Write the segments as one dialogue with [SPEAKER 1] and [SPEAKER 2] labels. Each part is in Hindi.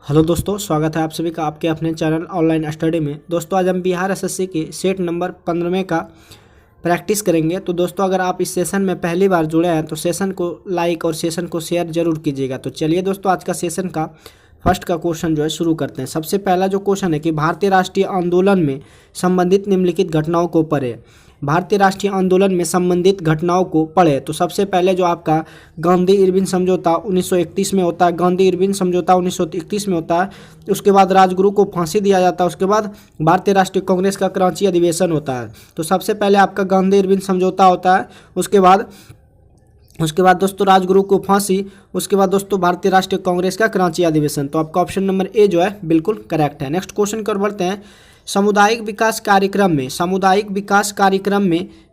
[SPEAKER 1] हेलो दोस्तों, स्वागत है आप सभी का आपके अपने चैनल ऑनलाइन स्टडी में। दोस्तों आज हम बिहार एसएससी के सेट नंबर 15 का प्रैक्टिस करेंगे। तो दोस्तों अगर आप इस सेशन में पहली बार जुड़े हैं तो सेशन को लाइक और सेशन को शेयर जरूर कीजिएगा। तो चलिए दोस्तों आज का सेशन का फर्स्ट का क्वेश्चन जो है शुरू करते हैं। सबसे पहला जो क्वेश्चन है कि भारतीय राष्ट्रीय आंदोलन में संबंधित निम्नलिखित घटनाओं को पढ़े। भारतीय राष्ट्रीय आंदोलन में संबंधित घटनाओं को पढ़े। तो सबसे पहले जो आपका गांधी इरविन समझौता 1931 में होता है, गांधी इरविन समझौता 1931 में होता है। उसके बाद राजगुरु को फांसी दिया जाता है। उसके बाद भारतीय राष्ट्रीय कांग्रेस का कराची अधिवेशन होता है। तो सबसे पहले आपका गांधी इरविन समझौता होता है, उसके बाद दोस्तों राजगुरु को फांसी, उसके बाद दोस्तों भारतीय राष्ट्रीय कांग्रेस का कराची अधिवेशन। तो आपका ऑप्शन नंबर ए जो है बिल्कुल करेक्ट है। नेक्स्ट क्वेश्चन कर बढ़ते हैं। सामुदायिक विकास कार्यक्रम में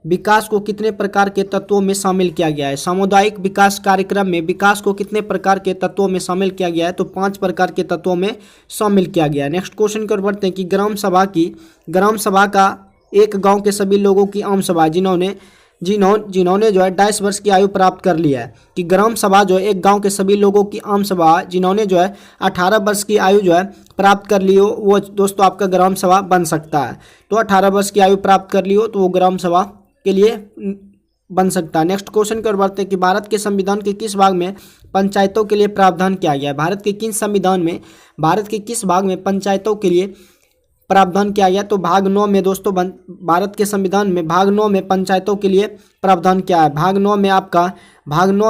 [SPEAKER 1] विकास को कितने प्रकार के तत्वों में शामिल किया गया है। सामुदायिक विकास कार्यक्रम में विकास को कितने प्रकार के तत्वों में शामिल किया गया है। तो 5 प्रकार के तत्वों में शामिल किया गया है। नेक्स्ट क्वेश्चन कर बढ़ते हैं कि ग्राम सभा का एक गांव के सभी लोगों की आम सभा जिन्होंने जो है 22 वर्ष की आयु प्राप्त कर लिया है। कि ग्राम सभा जो है एक गांव के सभी लोगों की आम सभा जिन्होंने जो है 18 वर्ष की आयु जो है प्राप्त कर ली हो, वो दोस्तों आपका ग्राम सभा बन सकता है। तो 18 वर्ष की आयु प्राप्त कर ली हो तो वो ग्राम सभा के लिए बन सकता है। नेक्स्ट क्वेश्चन कर बढ़ते हैं कि भारत के संविधान के किस भाग में पंचायतों के लिए प्रावधान किया गया है। भारत के किस भाग में पंचायतों के लिए प्रावधान किया गया। तो भाग 9 में दोस्तों भारत के संविधान में भाग 9 में पंचायतों के लिए प्रावधान किया है। भाग 9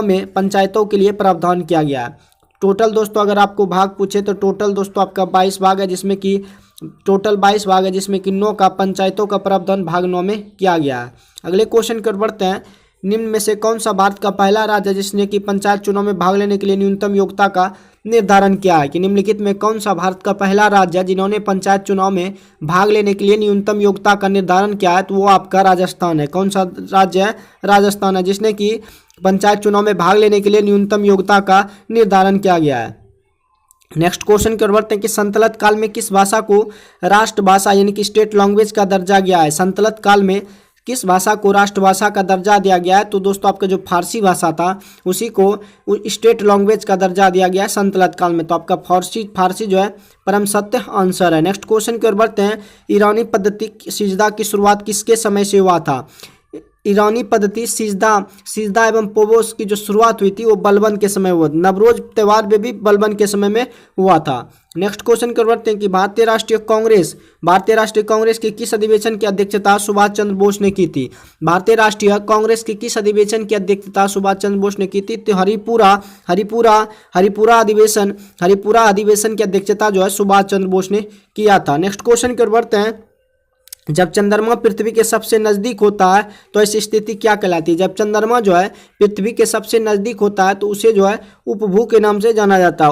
[SPEAKER 1] में पंचायतों के लिए प्रावधान किया गया है। टोटल दोस्तों अगर आपको भाग पूछे तो टोटल दोस्तों आपका 22 भाग है, जिसमें कि 9 का पंचायतों का प्रावधान भाग 9 में किया गया है। अगले क्वेश्चन कर बढ़ते हैं। निम्न में से कौन सा भारत का पहला राज्य है जिसने कि पंचायत चुनाव में भाग लेने के लिए न्यूनतम योग्यता का निर्धारण किया है। कि निम्नलिखित में कौन सा भारत का पहला राज्य है जिन्होंने पंचायत चुनाव में भाग लेने के लिए न्यूनतम योग्यता का निर्धारण किया है। तो वो आपका राजस्थान है। कौन सा राज्य है? राजस्थान है, जिसने कि पंचायत चुनाव में भाग लेने के लिए न्यूनतम योग्यता का निर्धारण किया गया है। नेक्स्ट क्वेश्चन कर बढ़ते हैं कि संतलत काल में किस भाषा को राष्ट्रभाषा यानी कि स्टेट लैंग्वेज का दर्जा गया है। संतलत काल में किस भाषा को राष्ट्रभाषा का दर्जा दिया गया है। तो दोस्तों आपका जो फारसी भाषा था उसी को स्टेट लैंग्वेज का दर्जा दिया गया है संतलत काल में। तो आपका फारसी जो है परम सत्य आंसर है। नेक्स्ट क्वेश्चन की ओर बढ़ते हैं। ईरानी पद्धति सिजदा की शुरुआत किसके समय से हुआ था। ईरानी पद्धति सिजदा एवं पोबोस की जो शुरुआत हुई थी वो बलबन के समय हुआ। नवरोज त्यौहार में भी बलबन के समय में हुआ था। नेक्स्ट क्वेश्चन कर बढ़ते हैं कि भारतीय राष्ट्रीय कांग्रेस के किस अधिवेशन की अध्यक्षता सुभाष चंद्र बोस ने की थी। भारतीय राष्ट्रीय कांग्रेस के किस अधिवेशन की अध्यक्षता सुभाष चंद्र बोस ने की थी। तो हरिपुरा अधिवेशन की अध्यक्षता जो है सुभाष चंद्र बोस ने किया था। नेक्स्ट क्वेश्चन कर बढ़ते हैं। जब चंद्रमा पृथ्वी के सबसे नजदीक होता है तो ऐसी स्थिति क्या कहलाती है। जब चंद्रमा जो है पृथ्वी के सबसे नजदीक होता है तो उसे जो है उपभू के नाम से जाना जाता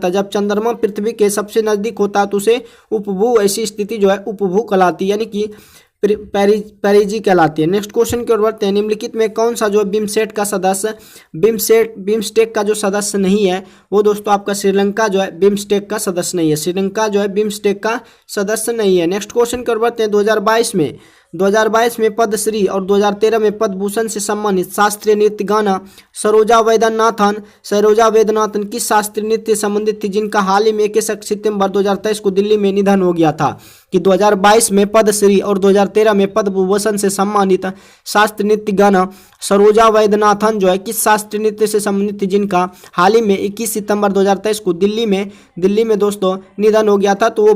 [SPEAKER 1] है। जब चंद्रमा पृथ्वी के सबसे नजदीक होता है तो उसे उपभू, ऐसी स्थिति जो है उपभू कहलाती है, यानी कि पेरिजी कहलाती है। नेक्स्ट क्वेश्चन की ओर बढ़ते हैं। निम्नलिखित में कौन सा जो बिमस्टेक का जो सदस्य नहीं है वो दोस्तों आपका श्रीलंका जो है बिमस्टेक का सदस्य नहीं है। नेक्स्ट क्वेश्चन की ओर बढ़ते हैं। 2022 में पद्मश्री और 2013 में पद्म भूषण से सम्मानित शास्त्रीय नृत्य गाना सरोजा वैद्यनाथन किस शास्त्रीय नृत्य से संबंधित थी जिनका हाल ही में 21 सितंबर 2023 को दिल्ली में निधन हो गया था। कि 2022 में पद्मश्री और 2013 में पद्म भूषण से सम्मानित शास्त्रीय नृत्य गाना सरोजा वैद्यनाथन जो है किस शास्त्रीय नृत्य से संबंधित थी जिनका हाल ही में 21 सितंबर 2023 को दिल्ली में दोस्तों निधन हो गया था। तो वो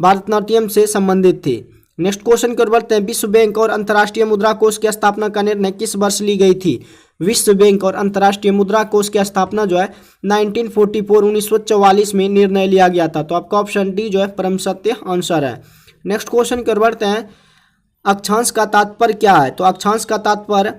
[SPEAKER 1] भारतनाट्यम से संबंधित थी। नेक्स्ट क्वेश्चन कर बढ़ते हैं। विश्व बैंक और अंतर्राष्ट्रीय मुद्रा कोष की स्थापना का निर्णय किस वर्ष ली गई थी। विश्व बैंक और अंतर्राष्ट्रीय मुद्रा कोष की स्थापना जो है 1944 में निर्णय लिया गया था। तो आपका ऑप्शन डी जो है परम सत्य आंसर है। नेक्स्ट क्वेश्चन कर बढ़ते हैं। अक्षांश का तात्पर्य क्या है। तो अक्षांश का तात्पर्य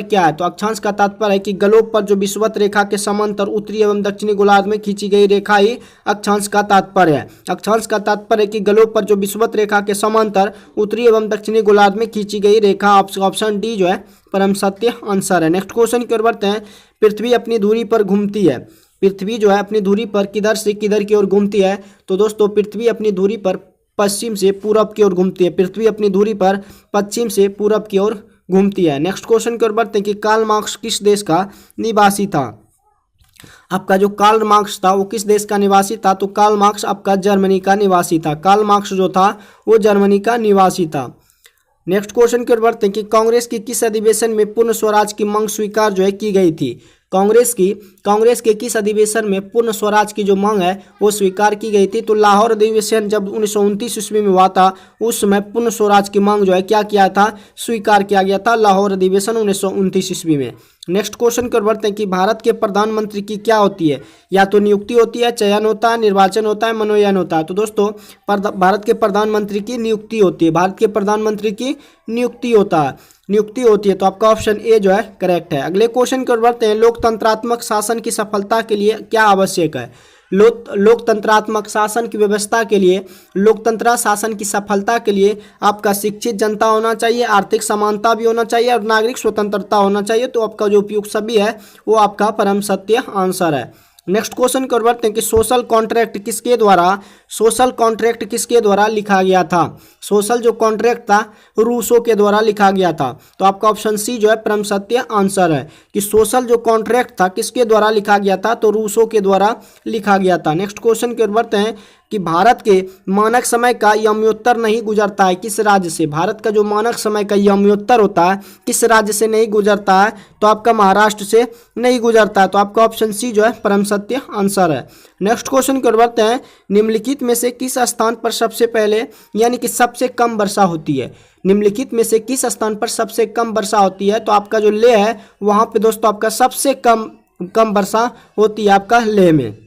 [SPEAKER 1] क्या है। तो अक्षांश का तात्पर्य है कि ग्लोब पर जो विषुवत रेखा के समांतर उत्तरी एवं दक्षिणी गोलार्ध में खींची गई रेखा ही अक्षांश का तात्पर्य है। अक्षांश का तात्पर्य है कि ग्लोब पर जो विषुवत रेखा के समांतर उत्तरी एवं दक्षिणी गोलार्ध में खींची गई रेखा। ऑप्शन डी जो है परम सत्य आंसर है। नेक्स्ट क्वेश्चन की ओर बढ़ते हैं। पृथ्वी अपनी धुरी पर घूमती है। पृथ्वी जो है अपनी धुरी पर किधर से किधर की ओर घूमती है। तो दोस्तों पृथ्वी अपनी धुरी पर पश्चिम से पूरब की ओर घूमती है। पृथ्वी अपनी धुरी पर पश्चिम से पूरब की ओर घूमती है। नेक्स्ट क्वेश्चन की ओर बढ़ते हैं कि कार्ल मार्क्स किस देश का निवासी था। आपका जो कार्ल मार्क्स था वो किस देश का निवासी था? तो कार्ल मार्क्स आपका जर्मनी का निवासी था। कार्ल मार्क्स जो था वो जर्मनी का निवासी था। नेक्स्ट क्वेश्चन की ओर बढ़ते हैं कि कांग्रेस की किस अधिवेशन में पूर्ण स्वराज की मांग स्वीकार जो है की गई थी? कांग्रेस के किस अधिवेशन में पूर्ण स्वराज की जो मांग है वो स्वीकार की गई थी? तो लाहौर अधिवेशन जब 1929 ईस्वी में हुआ था उस समय पूर्ण स्वराज की मांग जो है क्या किया था? स्वीकार किया गया था लाहौर अधिवेशन 1929 ईस्वी में। नेक्स्ट क्वेश्चन की ओर बढ़ते हैं कि भारत के प्रधानमंत्री की क्या होती है? या तो नियुक्ति होती है, चयन होता है, निर्वाचन होता है, मनोनयन होता है। तो दोस्तों भारत के प्रधानमंत्री की नियुक्ति होती है। भारत के प्रधानमंत्री की नियुक्ति होती है। तो आपका ऑप्शन ए जो है करेक्ट है। अगले क्वेश्चन की ओर बढ़ते हैं, लोकतंत्रात्मक शासन की सफलता के लिए क्या आवश्यक है? लोकतंत्रात्मक शासन की व्यवस्था के लिए, लोकतंत्र शासन की सफलता के लिए आपका शिक्षित जनता होना चाहिए, आर्थिक समानता भी होना चाहिए और नागरिक स्वतंत्रता होना चाहिए। तो आपका जो उपयुक्त सभी है वो आपका परम सत्य आंसर है। नेक्स्ट क्वेश्चन की ओर बढ़ते हैं कि सोशल कॉन्ट्रैक्ट किसके द्वारा लिखा गया था? सोशल जो कॉन्ट्रैक्ट था रूसो के द्वारा लिखा गया था। तो आपका ऑप्शन सी जो है परम सत्य आंसर है कि सोशल जो कॉन्ट्रैक्ट था किसके द्वारा लिखा गया था? तो रूसो के द्वारा लिखा गया था। नेक्स्ट क्वेश्चन की ओर बढ़ते हैं कि भारत के मानक समय का यमयोत्तर नहीं गुजरता है किस राज्य से? भारत का जो मानक समय का यमयोत्तर होता है किस राज्य से नहीं गुजरता है? तो आपका महाराष्ट्र से नहीं गुजरता है। तो आपका ऑप्शन सी जो है परम सत्य आंसर है। नेक्स्ट क्वेश्चन की ओर बढ़ते हैं, निम्नलिखित में से किस स्थान पर सबसे पहले यानी कि सबसे कम वर्षा होती है? निम्नलिखित में से किस स्थान पर सबसे कम वर्षा होती है? तो आपका जो लेह है वहां पे दोस्तों आपका सबसे कम वर्षा होती है आपका लेह में।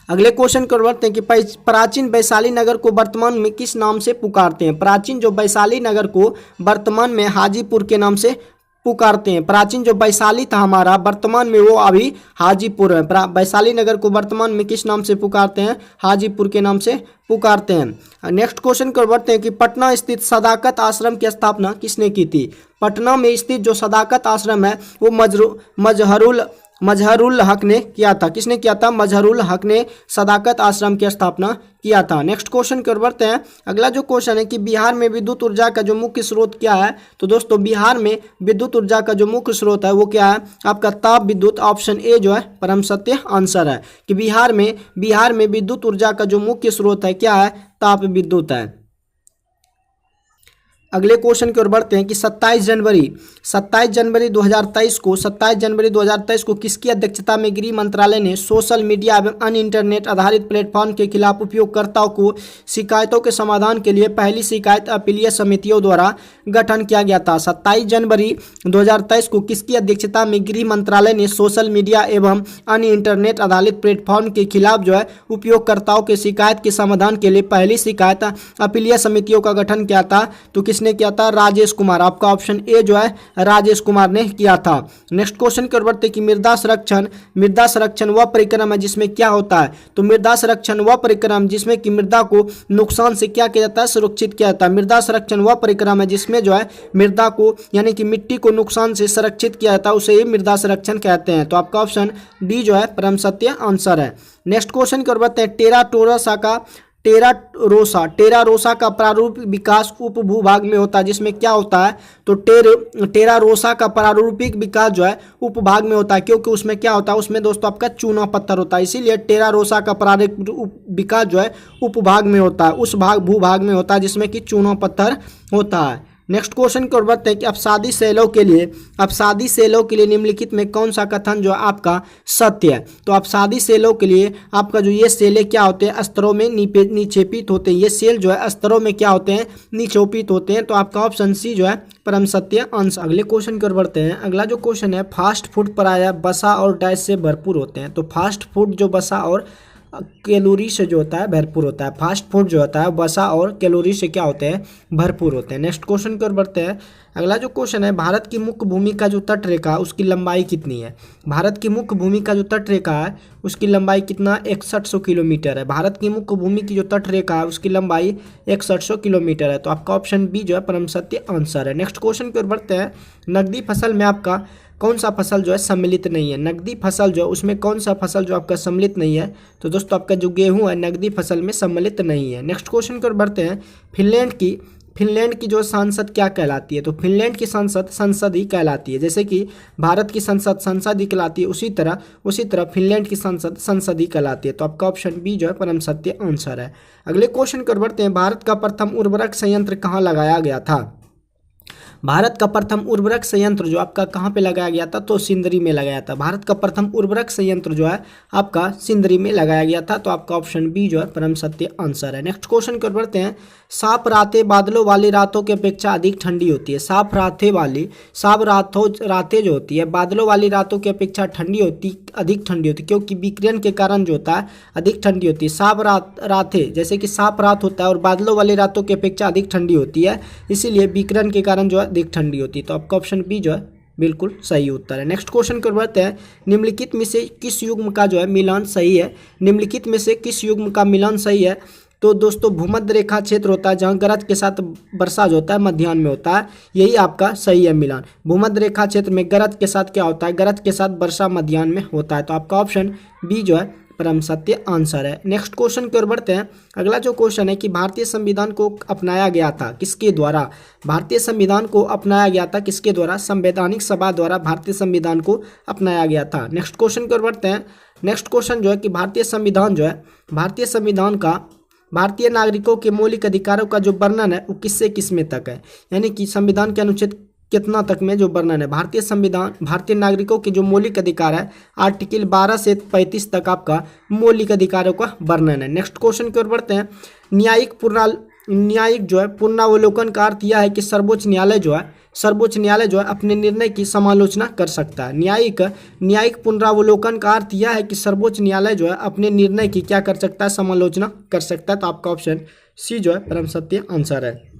[SPEAKER 1] अगले क्वेश्चन को बढ़ते हैं कि प्राचीन वैशाली नगर को वर्तमान में किस नाम से पुकारते हैं? प्राचीन जो वैशाली नगर को वर्तमान में हाजीपुर के नाम से पुकारते हैं। प्राचीन जो वैशाली था हमारा वर्तमान में वो अभी हाजीपुर है। वैशाली नगर को वर्तमान में किस नाम से पुकारते हैं? हाजीपुर के नाम से पुकारते हैं। नेक्स्ट क्वेश्चन को बढ़ते हैं कि पटना स्थित सदाकत आश्रम की स्थापना किसने की थी? पटना में स्थित जो सदाकत आश्रम है वो मजहरुल हक ने किया था। किसने किया था? मजहरुल हक ने सदाकत आश्रम की स्थापना किया था। नेक्स्ट क्वेश्चन की ओर बढ़ते हैं। अगला जो क्वेश्चन है कि बिहार में विद्युत ऊर्जा का जो मुख्य स्रोत क्या है? तो दोस्तों बिहार में विद्युत ऊर्जा का जो मुख्य स्रोत है वो क्या है? आपका ताप विद्युत। ऑप्शन ए जो है परम सत्य आंसर है कि बिहार में विद्युत ऊर्जा का जो मुख्य स्रोत है क्या है? ताप विद्युत है। अगले क्वेश्चन की ओर बढ़ते हैं कि 27 जनवरी 2023 को किसकी अध्यक्षता में गृह मंत्रालय ने सोशल मीडिया एवं अन्य इंटरनेट आधारित प्लेटफॉर्म के खिलाफ उपयोगकर्ताओं को शिकायतों के समाधान के लिए पहली शिकायत अपीलीय समितियों द्वारा गठन किया गया था? 27 जनवरी 2023 को किसकी अध्यक्षता में गृह मंत्रालय ने सोशल मीडिया एवं अन्य इंटरनेट आधारित प्लेटफॉर्म के खिलाफ जो है उपयोगकर्ताओं के शिकायत के समाधान के लिए पहली शिकायत अपीलीय समितियों का गठन किया था? तो किसने किया था? राजेश कुमार। आपका ऑप्शन ए जो है राजेश कुमार ने किया था। नेक्स्ट क्वेश्चन की ओर बढ़ते कि मृदा संरक्षण वह परिक्रम है जिसमें क्या होता है? तो मृदा संरक्षण वह परिक्रम जिसमें कि मृदा को नुकसान से क्या किया जाता है? सुरक्षित किया जाता है। मृदा संरक्षण वह परिक्रम है जिसमें जो है मृदा को यानी कि मिट्टी को नुकसान से संरक्षित किया जाता है, उसे ही मृदा संरक्षण कहते हैं। तो आपका ऑप्शन डी जो है परम सत्य आंसर है। नेक्स्ट क्वेश्चन की ओर बढ़ते हैं टेरा रोसा का प्रारूपिक विकास उपभूभाग में होता है जिसमें क्या होता है? तो टेरा रोसा का प्रारूपिक विकास जो है उपभाग में होता है क्योंकि उसमें क्या होता है? उसमें दोस्तों आपका चूना पत्थर होता है, इसीलिए टेरा रोसा का प्रारूपिक विकास जो है उपभाग में होता है, उस भूभाग में होता है जिसमें कि चूना पत्थर होता है। नेक्स्ट क्वेश्चन की ओर बढ़ते हैं कि अपसादी सेलों के लिए निम्नलिखित में कौन सा कथन जो है आपका सत्य है? तो अपसादी सेलों के लिए आपका जो ये सेलें क्या होते हैं? स्तरों में निक्षेपित होते हैं। ये सेल जो है स्तरों में क्या होते हैं? निक्षेपित होते हैं। तो आपका ऑप्शन सी जो है परम सत्य आंसर। अगले क्वेश्चन की ओर बढ़ते हैं। अगला जो क्वेश्चन है, फास्ट फूड प्रायः वसा और डैश से भरपूर होते हैं। तो फास्ट फूड जो वसा और कैलोरी से जो होता है भरपूर होता है। फास्ट फूड जो होता है वसा और कैलोरी से क्या होते हैं? भरपूर होते हैं। नेक्स्ट क्वेश्चन की ओर बढ़ते हैं। अगला जो क्वेश्चन है, भारत की मुख्य भूमि का जो तट रेखा उसकी लंबाई कितनी है? भारत की मुख्य भूमि का जो तट रेखा है उसकी लंबाई कितना? 6100 किलोमीटर है। भारत की मुख्य भूमि की जो तट रेखा है उसकी लंबाई 6100 किलोमीटर है। तो आपका ऑप्शन बी जो है परम सत्य आंसर है। नेक्स्ट क्वेश्चन की ओर बढ़ते हैं। नकदी फसल में आपका कौन सा फसल जो है सम्मिलित नहीं है? नकदी फसल जो है उसमें कौन सा फसल जो आपका सम्मिलित नहीं है? तो दोस्तों आपका जो गेहूं है नकदी फसल में सम्मिलित नहीं है। नेक्स्ट क्वेश्चन की ओर बढ़ते हैं। फिनलैंड की जो सांसद क्या कहलाती है, तो फिनलैंड की संसद संसद ही कहलाती है। जैसे कि भारत की संसद संसद ही कहलाती है, उसी तरह फिनलैंड की संसद संसद ही कहलाती है। तो आपका ऑप्शन बी जो है परम सत्य आंसर है। अगले क्वेश्चन कर बढ़ते हैं, भारत का प्रथम उर्वरक संयंत्र कहाँ लगाया गया था। भारत का प्रथम उर्वरक संयंत्र जो आपका कहाँ पे लगाया गया था, तो सिंदरी में लगाया था। भारत का प्रथम उर्वरक संयंत्र जो है आपका सिंदरी में लगाया गया था। तो आपका ऑप्शन बी जो है परम सत्य आंसर है। नेक्स्ट क्वेश्चन कर बढ़ते हैं, साफ रातें बादलों वाली रातों की अपेक्षा अधिक ठंडी होती है। साफ रातें जो होती है बादलों वाली रातों की अपेक्षा अधिक ठंडी होती है, क्योंकि विकिरण के कारण जो होता है अधिक ठंडी होती है। साफ रातें जैसे कि साफ रात होता है और बादलों वाली रातों की अपेक्षा अधिक ठंडी होती है, इसीलिए विकिरण के कारण जो है अधिक ठंडी होती है। तो आपका ऑप्शन बी जो है बिल्कुल सही उत्तर है। नेक्स्ट क्वेश्चन कर बढ़ते हैं, निम्नलिखित में से किस युग्म का जो है मिलान सही है। निम्नलिखित में से किस युग्म का मिलान सही है, तो दोस्तों भूमध्य रेखा क्षेत्र होता है जहाँ गरज के साथ वर्षा जो होता है मध्याह्न में होता है, यही आपका सही है मिलान। भूमध्य रेखा क्षेत्र में गरज के साथ क्या होता है, गरज के साथ वर्षा मध्याह्न में होता है। तो आपका ऑप्शन बी जो है परम सत्य आंसर है। नेक्स्ट क्वेश्चन की ओर बढ़ते हैं। अगला जो क्वेश्चन है कि भारतीय संविधान को अपनाया गया था किसके द्वारा। भारतीय संविधान को अपनाया गया था किसके द्वारा, संवैधानिक सभा द्वारा भारतीय संविधान को अपनाया गया था। नेक्स्ट क्वेश्चन की ओर बढ़ते हैं। नेक्स्ट क्वेश्चन जो है कि भारतीय संविधान का भारतीय नागरिकों के मौलिक अधिकारों का जो वर्णन है वो किससे किसमें तक है, यानी कि संविधान के अनुच्छेद कितना तक में जो वर्णन है। भारतीय नागरिकों के जो मौलिक अधिकार है आर्टिकल 12 से 35 तक आपका मौलिक अधिकारों का वर्णन है। नेक्स्ट क्वेश्चन की ओर बढ़ते हैं, न्यायिक जो है पुनरावलोकन का अर्थ यह है कि सर्वोच्च न्यायालय जो है अपने निर्णय की समालोचना कर सकता है। न्यायिक पुनरावलोकन का अर्थ यह है कि सर्वोच्च न्यायालय जो है अपने निर्णय की क्या कर सकता है, समालोचना कर सकता है। तो आपका ऑप्शन सी जो है परम सत्य आंसर है।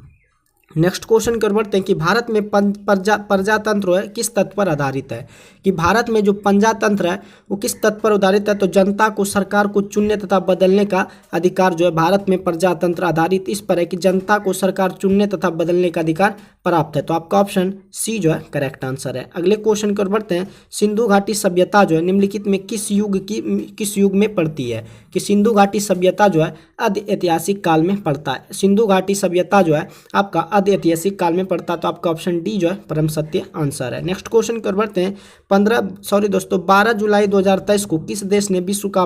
[SPEAKER 1] नेक्स्ट क्वेश्चन कर बढ़ते हैं कि भारत में प्रजातंत्र है किस तत्व पर आधारित है, कि भारत में जो प्रजातंत्र है वो किस तत्व पर आधारित है, तो जनता को सरकार को चुनने तथा बदलने का अधिकार जो है भारत में प्रजातंत्र आधारित इस पर है कि जनता को सरकार चुनने तथा बदलने का अधिकार प्राप्त है। तो आपका ऑप्शन सी जो है करेक्ट आंसर है। अगले क्वेश्चन की ओर बढ़ते हैं, सिंधु घाटी सभ्यता जो है निम्नलिखित में किस युग में पड़ती है, कि सिंधु घाटी सभ्यता जो है आदि ऐतिहासिक काल में पड़ता है। सिंधु घाटी सभ्यता जो है आपका आदि ऐतिहासिक काल में पड़ता है। तो आपका ऑप्शन डी जो है परम सत्य आंसर है। नेक्स्ट क्वेश्चन कर बढ़ते हैं, 12 जुलाई 2023 को किस देश ने विश्व का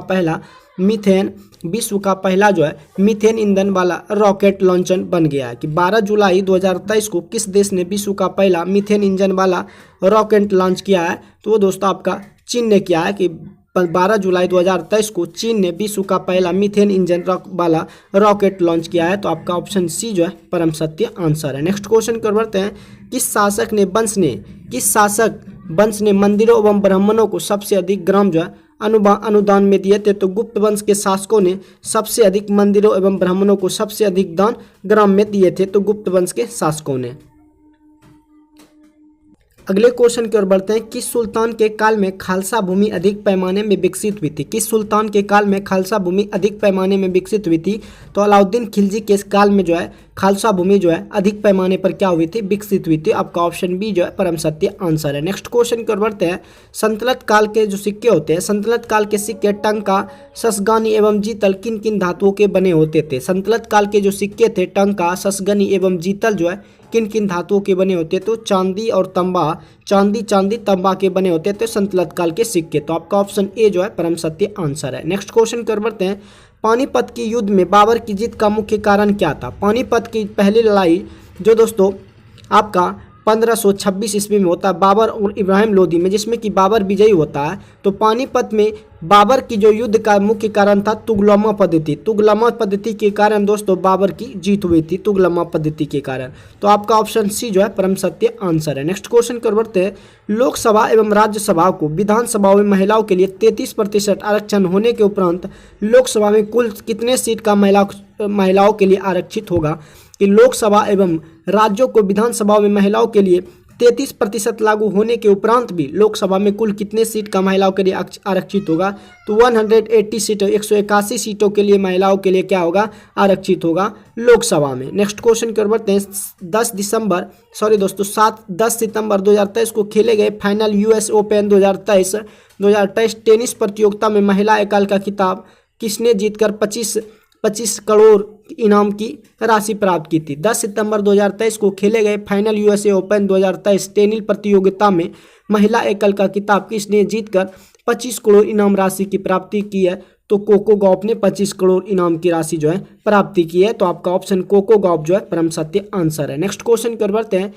[SPEAKER 1] पहला जो है मीथेन ईंधन वाला रॉकेट लॉन्चर बन गया है, कि 12 जुलाई 2023 को किस देश ने विश्व का पहला मीथेन इंजन वाला रॉकेट लॉन्च किया है, तो वो दोस्तों आपका चीन ने किया है, कि 12 जुलाई 2023 को चीन ने विश्व का पहला मीथेन इंजन वाला रॉकेट लॉन्च किया है। तो आपका ऑप्शन सी जो है परम सत्य आंसर है। नेक्स्ट क्वेश्चन कर बढ़ते हैं, किस शासक वंश ने मंदिरों एवं ब्राह्मणों को सबसे अधिक ग्राम जो है अनुदान में दिए थे, तो गुप्त वंश के शासकों ने सबसे अधिक मंदिरों एवं ब्राह्मणों को सबसे अधिक दान ग्राम में दिए थे, तो गुप्त वंश के शासकों ने। अगले क्वेश्चन की ओर बढ़ते हैं, किस सुल्तान के काल में खालसा भूमि अधिक पैमाने में विकसित हुई थी। किस सुल्तान के काल में खालसा भूमि अधिक पैमाने में विकसित हुई थी, तो अलाउद्दीन खिलजी के काल में जो है खालसा भूमि जो है अधिक पैमाने पर क्या हुई थी, विकसित हुई थी। आपका ऑप्शन बी जो है परम सत्य आंसर है। नेक्स्ट क्वेश्चन की ओर बढ़ते हैं, संतलत काल के जो सिक्के होते हैं, संतलत काल के सिक्के टंका, ससगनी एवं जीतल किन किन धातुओं के बने होते थे। संतलत काल के जो सिक्के थे टंका, ससगनी एवं जीतल जो है किन किन धातुओं के बने होते, तो चांदी तंबा के बने होते थे संतलत काल के सिक्के। तो आपका ऑप्शन ए जो है परम सत्य आंसर है। नेक्स्ट क्वेश्चन कर बढ़ते हैं, पानीपत की युद्ध में बाबर की जीत का मुख्य कारण क्या था। पानीपत की पहली लड़ाई जो दोस्तों आपका 1526 ईस्वी में होता है बाबर और इब्राहिम लोदी में, जिसमें कि बाबर विजयी होता है। तो पानीपत में बाबर की जो युद्ध का मुख्य कारण था तुगलमा पद्धति के कारण दोस्तों बाबर की जीत हुई थी, तुगलमा पद्धति के कारण। तो आपका ऑप्शन सी जो है परम सत्य आंसर है। नेक्स्ट क्वेश्चन कर बढ़ते हैं, लोकसभा एवं राज्यसभा को विधानसभा में महिलाओं के लिए 33% आरक्षण होने के उपरांत लोकसभा में कुल कितने सीट का महिलाओं के लिए आरक्षित होगा, कि लोकसभा एवं राज्यों को विधानसभा में महिलाओं के लिए 33% लागू होने के उपरांत भी लोकसभा में कुल कितने सीट का महिलाओं के लिए आरक्षित होगा, तो 180 सीटों 181 सीटों के लिए महिलाओं के लिए क्या होगा, आरक्षित होगा लोकसभा में। नेक्स्ट क्वेश्चन कर बढ़ते हैं, 10 सितंबर 2023 को खेले गए फाइनल US ओपन 2023 टेनिस प्रतियोगिता में महिला एकल का खिताब किसने जीतकर 25 इनाम की राशि प्राप्त की थी। 10 सितंबर 2023 को खेले गए फाइनल यूएसए ओपन 2023 टेनिस प्रतियोगिता में महिला एकल का खिताब किसने जीतकर 25 करोड़ इनाम राशि की प्राप्ति की है? तो कोको गॉफ ने 25 करोड़ इनाम की राशि जो है प्राप्ति की है। तो आपका ऑप्शन कोको गॉफ जो है परम सत्य आंसर है। नेक्स्ट क्वेश्चन कर बढ़ते हैं।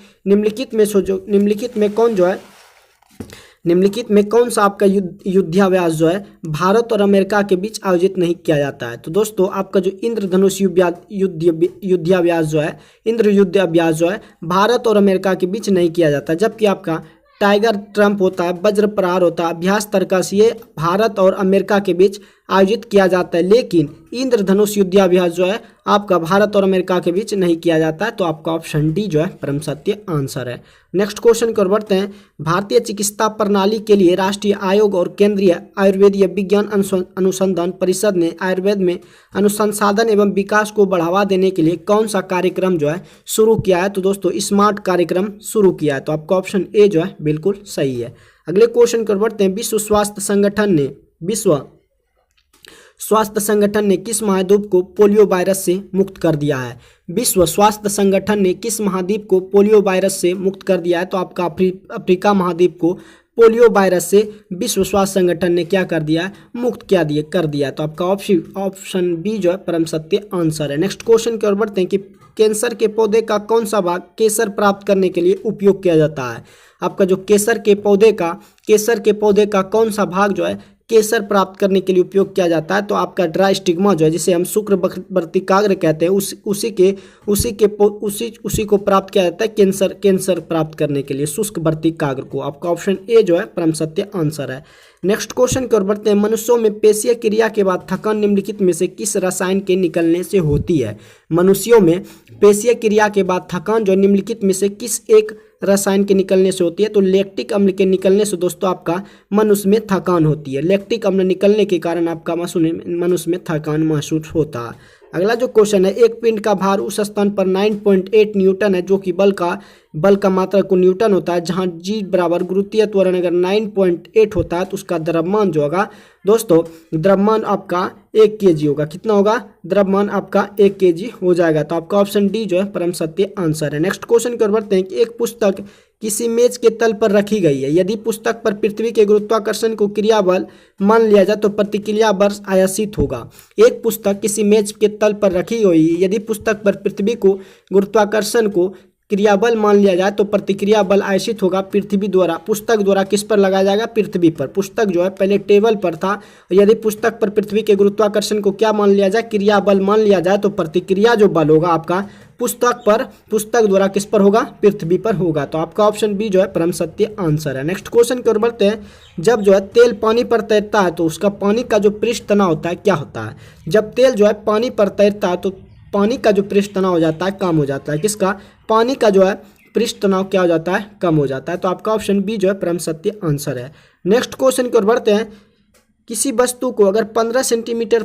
[SPEAKER 1] निम्नलिखित में कौन सा आपका युद्धाभ्यास जो है भारत और अमेरिका के बीच आयोजित नहीं किया जाता है? तो दोस्तों आपका जो इंद्रधनुष युद्धाभ्यास जो है, इंद्र युद्ध अभ्यास जो है भारत और अमेरिका के बीच नहीं किया जाता, जबकि आपका टाइगर ट्रम्प होता है, वज्र प्रहार होता है, अभ्यास तर्कस, ये भारत और अमेरिका के बीच आयोजित किया जाता है। लेकिन इंद्रधनुष युद्धाभ्यास जो है आपका भारत और अमेरिका के बीच नहीं किया जाता है। तो आपका ऑप्शन डी जो है परम सत्य आंसर है। नेक्स्ट क्वेश्चन को बढ़ते हैं। भारतीय चिकित्सा प्रणाली के लिए राष्ट्रीय आयोग और केंद्रीय आयुर्वेदीय विज्ञान अनुसंधान परिषद ने आयुर्वेद में अनुसंधान एवं विकास को बढ़ावा देने के लिए कौन सा कार्यक्रम जो है शुरू किया है? तो दोस्तों स्मार्ट कार्यक्रम शुरू किया है। तो आपका ऑप्शन ए जो है बिल्कुल सही है। अगले क्वेश्चन को बढ़ते हैं। विश्व स्वास्थ्य संगठन ने किस महाद्वीप को पोलियो वायरस से मुक्त कर दिया है? विश्व स्वास्थ्य संगठन ने किस महाद्वीप को पोलियो वायरस से मुक्त कर दिया है? तो आपका अफ्रीका महाद्वीप को पोलियो वायरस से विश्व स्वास्थ्य संगठन ने क्या कर दिया है? मुक्त कर दिया। तो आपका ऑप्शन बी जो है परम सत्य आंसर है। नेक्स्ट क्वेश्चन की ओर बढ़ते हैं कि कैंसर के पौधे का कौन सा भाग केसर प्राप्त करने के लिए उपयोग किया जाता है? आपका जो केसर के पौधे का कौन सा भाग जो है केसर प्राप्त करने के लिए उपयोग किया जाता है? तो आपका ड्राई स्टिग्मा जो है, जिसे हम शुक्रवर्तिकाग्र कहते हैं, उसी को प्राप्त किया जाता है कैंसर प्राप्त करने के लिए, शुष्कवर्तिकाग्र को। आपका ऑप्शन ए जो है परम सत्य आंसर है। नेक्स्ट क्वेश्चन की ओर बढ़ते हैं। मनुष्यों में पेशीय क्रिया के बाद थकान निम्नलिखित में से किस रसायन के निकलने से होती है? मनुष्यों में पेशीय क्रिया के बाद थकान जो निम्नलिखित में से किस एक रसायन के निकलने से होती है? तो लैक्टिक अम्ल के निकलने से दोस्तों आपका मनुष्य में थकान होती है। लैक्टिक अम्ल निकलने के कारण आपका मनुष्य में थकान महसूस होता है। अगला जो क्वेश्चन है, एक पिंड का भार उस स्थान पर 9.8 न्यूटन है जो कि बल का मात्रा को न्यूटन होता है, जहां G बराबर गुरुत्वीय त्वरण अगर 9.8 होता है तो उसका द्रव्यमान जो होगा दोस्तों, द्रव्यमान आपका 1 kg होगा। कितना होगा? द्रव्यमान आपका 1 kg हो जाएगा। तो आपका ऑप्शन डी जो है परम सत्य आंसर है। नेक्स्ट क्वेश्चन की ओर बढ़ते हैं कि एक पुस्तक किसी मेज के तल पर रखी गई है। यदि पुस्तक पर पृथ्वी के गुरुत्वाकर्षण को क्रियाबल मान लिया जाए तो प्रतिक्रिया बल आयासित होगा। एक पुस्तक किसी मेज के तल पर रखी हुई है, यदि पुस्तक पर पृथ्वी को गुरुत्वाकर्षण को क्रियाबल मान लिया जाए तो प्रतिक्रिया बल आयसित होगा पृथ्वी द्वारा। पुस्तक द्वारा किस पर लगाया जाएगा? पृथ्वी पर। पुस्तक जो है पहले टेबल पर था, यदि पुस्तक पर पृथ्वी के गुरुत्वाकर्षण को क्या मान लिया जाए? क्रिया बल मान लिया जाए तो प्रतिक्रिया जो बल होगा आपका पुस्तक द्वारा किस पर होगा? पृथ्वी पर होगा। तो आपका ऑप्शन बी जो है परम सत्य आंसर है। नेक्स्ट क्वेश्चन की ओर बढ़ते हैं। जब जो है तेल पानी पर तैरता है तो उसका पानी का जो पृष्ठ तनाव होता है क्या होता है? जब तेल जो है पानी पर तैरता है तो पानी का जो पृष्ठ तनाव हो जाता है कम हो जाता है। किसका? पानी का जो है पृष्ठ तनाव क्या हो जाता है? कम हो जाता है। तो आपका ऑप्शन बी जो है परम सत्य आंसर है। नेक्स्ट क्वेश्चन की ओर बढ़ते हैं। किसी वस्तु को अगर 15 सेंटीमीटर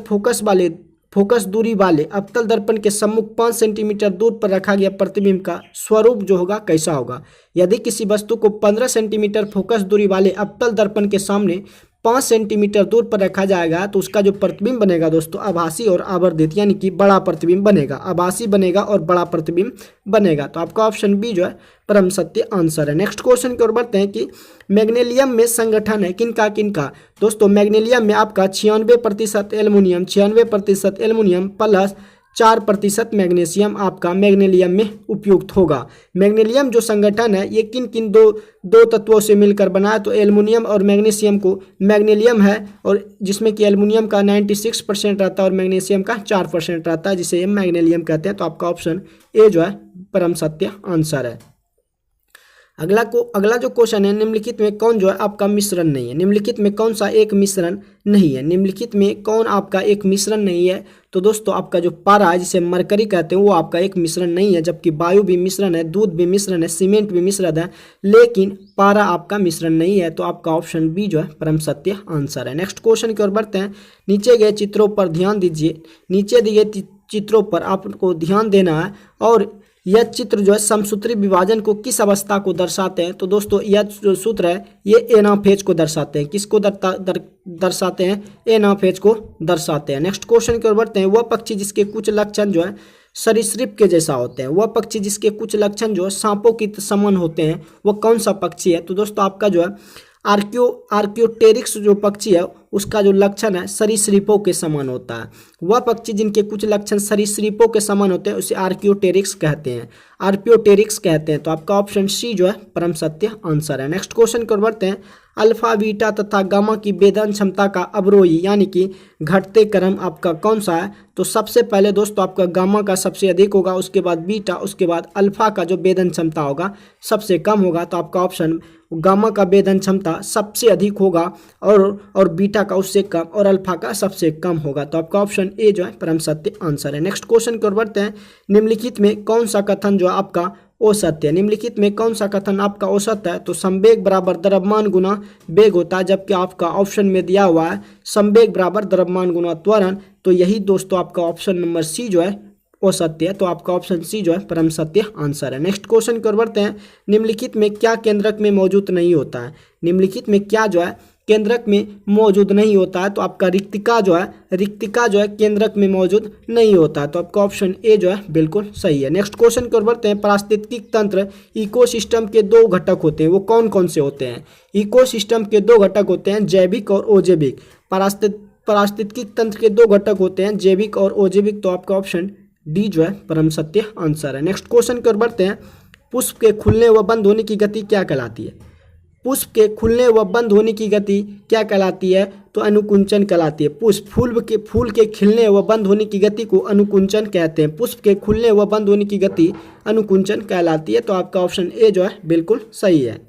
[SPEAKER 1] फोकस दूरी वाले अवतल दर्पण के सम्मुख 5 सेंटीमीटर दूर पर रखा गया प्रतिबिंब का स्वरूप जो होगा कैसा होगा? यदि किसी वस्तु को 15 सेंटीमीटर फोकस दूरी वाले अवतल दर्पण के सामने 5 सेंटीमीटर दूर पर रखा जाएगा तो उसका जो प्रतिबिंब बनेगा दोस्तों आभासी और आवर्धित, यानी कि बड़ा प्रतिबिंब बनेगा। आभासी बनेगा और बड़ा प्रतिबिंब बनेगा। तो आपका ऑप्शन बी जो है परम सत्य आंसर है। नेक्स्ट क्वेश्चन की ओर बढ़ते हैं कि मैग्नीशियम में संगठन है किनका? दोस्तों मैग्नीशियम में आपका 96% एल्युमिनियम, 96% एल्युमिनियम प्लस 4% मैग्नीशियम आपका मैग्नीशियम में उपयुक्त होगा। मैग्नीशियम जो संगठन है ये किन दो तत्वों से मिलकर बना है? तो एल्युमिनियम और मैग्नीशियम को मैग्नीशियम है, और जिसमें कि एल्युमिनियम का 96% रहता है और मैग्नीशियम का 4% रहता है, जिसे मैग्नीशियम कहते हैं। तो आपका ऑप्शन ए जो है परम सत्य आंसर है। अगला जो क्वेश्चन है, निम्नलिखित में कौन जो है आपका मिश्रण नहीं है? निम्नलिखित में कौन सा एक मिश्रण नहीं है? निम्नलिखित में कौन आपका एक मिश्रण नहीं है? तो दोस्तों आपका जो पारा है, जिसे मरकरी कहते हैं, वो आपका एक मिश्रण नहीं है, जबकि वायु भी मिश्रण है, दूध भी मिश्रण है, सीमेंट भी मिश्रण है, लेकिन पारा आपका मिश्रण नहीं है। तो आपका ऑप्शन बी जो है परम सत्य आंसर है। नेक्स्ट क्वेश्चन की ओर बढ़ते हैं। नीचे गए चित्रों पर ध्यान दीजिए। नीचे दिए चित्रों पर आपको ध्यान देना है और यह चित्र जो है समसूत्री विभाजन को किस अवस्था को दर्शाते हैं? तो दोस्तों यह जो सूत्र है ये एनाफेज को दर्शाते हैं। किसको दर्शाते हैं? एनाफेज को दर्शाते हैं। नेक्स्ट क्वेश्चन की ओर बढ़ते हैं। वह पक्षी जिसके कुछ लक्षण जो है सरीसृप के जैसा होते हैं, वह पक्षी जिसके कुछ लक्षण जो है सांपों की समान होते हैं, वह कौन सा पक्षी है? तो दोस्तों आपका जो है आर्कियोटेरिक्स जो पक्षी है उसका जो लक्षण है सरीसृपों के समान होता है। वह पक्षी जिनके कुछ लक्षण सरीसृपों के समान होते हैं उसे आर्कियोटेरिक्स कहते हैं, आर्कियोटेरिक्स कहते हैं। तो आपका ऑप्शन सी जो है परम सत्य आंसर है। नेक्स्ट क्वेश्चन की ओर बढ़ते हैं। अल्फा, बीटा तथा गामा की वेदन क्षमता का अवरोही यानी कि घटते क्रम आपका कौन सा है? तो सबसे पहले दोस्तों आपका गामा का सबसे अधिक होगा, उसके बाद बीटा, उसके बाद अल्फा का जो वेदन क्षमता होगा सबसे कम होगा। तो आपका ऑप्शन गामा का वेदन क्षमता सबसे अधिक होगा और बीटा का उससे कम और अल्फा का सबसे कम होगा। तो आपका ऑप्शन ए जो है परम सत्य आंसर है। नेक्स्ट क्वेश्चन की ओर बढ़ते हैं। निम्नलिखित में कौन सा कथन जो है आपका औसत है? निम्नलिखित में कौन सा कथन आपका औसत है? तो संवेग बराबर द्रव्यमान गुना वेग होता है, जबकि आपका ऑप्शन में दिया हुआ है संवेग बराबर द्रव्यमान गुना त्वरण। तो यही दोस्तों आपका ऑप्शन नंबर सी जो है औसत्य है। तो आपका ऑप्शन सी जो है परम सत्य आंसर है। नेक्स्ट क्वेश्चन की ओर बढ़ते हैं। निम्नलिखित में क्या केंद्रक में मौजूद नहीं होता है? निम्नलिखित में क्या जो है केंद्रक में मौजूद नहीं होता है? तो आपका रिक्तिका जो है केंद्रक में मौजूद नहीं होता है। तो आपका ऑप्शन ए जो है बिल्कुल सही है। नेक्स्ट क्वेश्चन की ओर बढ़ते हैं। पारिस्थितिकी तंत्र इकोसिस्टम के दो घटक होते हैं, वो कौन कौन से होते हैं? इकोसिस्टम के दो घटक होते हैं, जैविक और अजैविक। पारिस्थितिकी तंत्र के दो घटक होते हैं, जैविक और अजैविक। तो आपका ऑप्शन डी जो है परम सत्य आंसर है। नेक्स्ट क्वेश्चन की ओर बढ़ते हैं। पुष्प के खुलने व बंद होने की गति क्या कहलाती है? पुष्प के खुलने व बंद होने की गति क्या कहलाती है? तो अनुकुंचन कहलाती है। फूल के खिलने व बंद होने की गति को अनुकुंचन कहते हैं। पुष्प के खुलने व बंद होने की गति अनुकुंचन कहलाती है। तो आपका ऑप्शन ए जो है बिल्कुल सही है।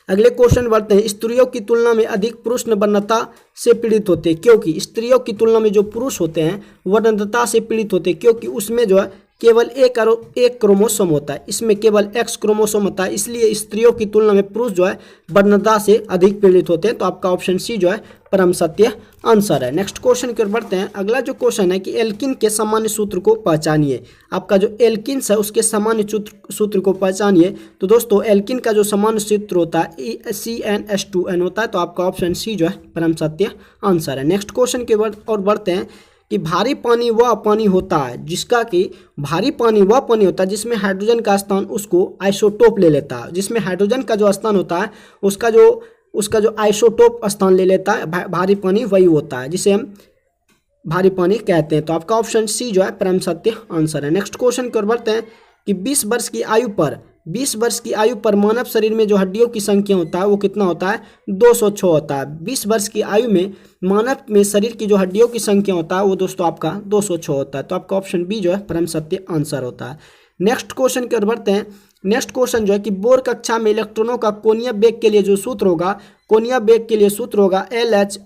[SPEAKER 1] अगले क्वेश्चन बढ़ते हैं। स्त्रियों की तुलना में अधिक पुरुष वर्णता से पीड़ित होते हैं, क्योंकि स्त्रियों की तुलना में जो पुरुष होते हैं वर्णता से पीड़ित होते हैं, क्योंकि उसमें जो है केवल एक क्रोमोसोम होता है, इसमें केवल एक्स क्रोमोसोम होता है, इसलिए स्त्रियों की तुलना में पुरुष जो है वर्णता से अधिक पीड़ित होते हैं। तो आपका ऑप्शन सी जो है परम सत्य आंसर है। नेक्स्ट क्वेश्चन की ओर बढ़ते हैं। अगला जो क्वेश्चन है कि एल्किन के सामान्य सूत्र को पहचानिए। आपका जो एल्किन्स है उसके सामान्य सूत्र को पहचानिए। तो दोस्तों एल्किन का जो सामान्य सूत्र होता है CnH2n होता है। तो आपका ऑप्शन सी जो है परम सत्य आंसर है। नेक्स्ट क्वेश्चन की ओर बढ़ते हैं कि भारी पानी वह पानी होता है जिसमें हाइड्रोजन का स्थान उसको आइसोटोप ले लेता है। जिसमें हाइड्रोजन का जो स्थान होता है उसका जो आइसोटोप स्थान ले लेता है, भारी पानी वही होता है जिसे हम भारी पानी कहते हैं। तो आपका ऑप्शन सी जो है परम सत्य आंसर है। नेक्स्ट क्वेश्चन की ओर बढ़ते हैं कि 20 वर्ष की आयु पर मानव शरीर में जो हड्डियों की संख्या होता है वो कितना होता है? 206 होता है। 20 वर्ष की आयु में मानव में शरीर की जो हड्डियों की संख्या होता है वो दोस्तों आपका 206 होता है। तो आपका ऑप्शन बी जो है परम सत्य आंसर होता है। नेक्स्ट क्वेश्चन की ओर बढ़ते हैं। नेक्स्ट क्वेश्चन जो है कि बोर कक्षा में इलेक्ट्रॉनों का कोणीय वेग के लिए जो सूत्र होगा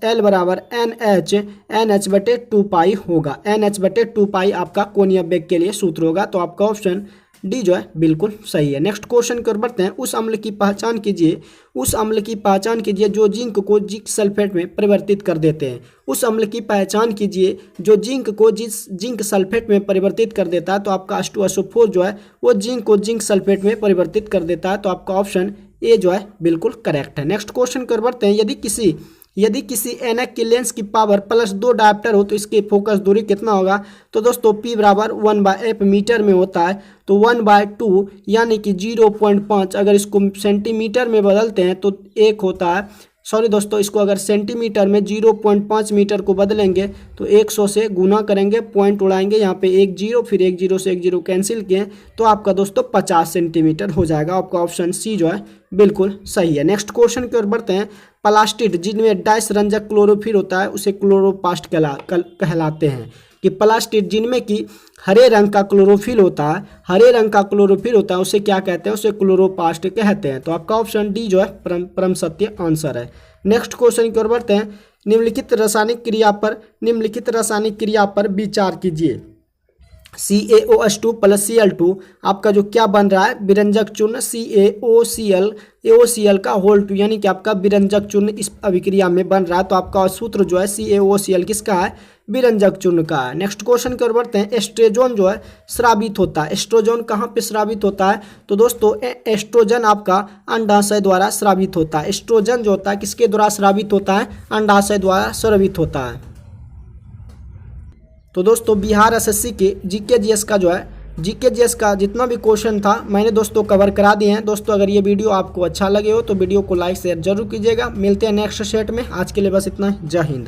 [SPEAKER 1] L बराबर NH बटे 2 होगा। NH बटे 2 आपका कोणीय वेग के लिए सूत्र होगा। तो आपका ऑप्शन डी जो है बिल्कुल सही है। नेक्स्ट क्वेश्चन की ओर बढ़ते हैं। उस अम्ल की पहचान कीजिए जो जिंक को जिंक सल्फेट में परिवर्तित कर देते हैं। उस अम्ल की पहचान कीजिए जो जिंक को जिंक सल्फेट में परिवर्तित कर देता है। तो आपका H2SO4 जो है वो जिंक को जिंक सल्फेट में परिवर्तित कर देता है। तो आपका ऑप्शन ए जो है बिल्कुल करेक्ट है। नेक्स्ट क्वेश्चन की ओर बढ़ते हैं। यदि किसी एनक की लेंस की पावर +2 डायोप्टर हो तो इसकी फोकस दूरी कितना होगा? तो दोस्तों P बराबर 1/f मीटर में होता है। तो 1/2 यानी कि 0.5, अगर इसको सेंटीमीटर में बदलते हैं तो 1 होता है। सॉरी दोस्तों, इसको अगर सेंटीमीटर में 0.5 मीटर को बदलेंगे तो 100 से गुना करेंगे, पॉइंट उड़ाएंगे, यहाँ पे 1 0, फिर 1 0 से 1 0 कैंसिल किए तो आपका दोस्तों 50 सेंटीमीटर हो जाएगा। आपका ऑप्शन सी जो है बिल्कुल सही है। नेक्स्ट क्वेश्चन की ओर बढ़ते हैं। प्लास्टिड जिनमें डाइस रंजक क्लोरोफिल होता है उसे क्लोरोप्लास्ट कहलाते हैं। कि प्लास्टिड जिनमें कि हरे रंग का क्लोरोफिल होता है उसे क्या कहते हैं? उसे क्लोरोप्लास्ट कहते हैं। तो आपका ऑप्शन डी जो है परम सत्य आंसर है। नेक्स्ट क्वेश्चन की ओर बढ़ते हैं। निम्नलिखित रासायनिक क्रिया पर विचार कीजिए। CaOH2 प्लस Cl2 आपका जो क्या बन रहा है, विरंजक चूर्ण AOCl का होल 2, यानी कि आपका विरंजक चूर्ण इस अभिक्रिया में बन रहा है। तो आपका सूत्र जो है CaOCl किसका है, विरंजक चूर्ण का है। नेक्स्ट क्वेश्चन कर बढ़ते हैं। एस्ट्रोजन जो है स्रावित होता है, एस्ट्रोजन कहाँ पे स्रावित होता है, तो दोस्तों एस्ट्रोजन आपका अंडाशय द्वारा स्रावित होता है। एस्ट्रोजन जो होता है किसके द्वारा स्रावित होता है, अंडाशय द्वारा स्रावित होता है। तो दोस्तों बिहार एसएससी के जीके जीएस का जो है, जीके जीएस का जितना भी क्वेश्चन था मैंने दोस्तों कवर करा दिए हैं। दोस्तों अगर ये वीडियो आपको अच्छा लगे हो तो वीडियो को लाइक शेयर जरूर कीजिएगा। मिलते हैं नेक्स्ट सेट में, आज के लिए बस इतना ही। जय हिंद।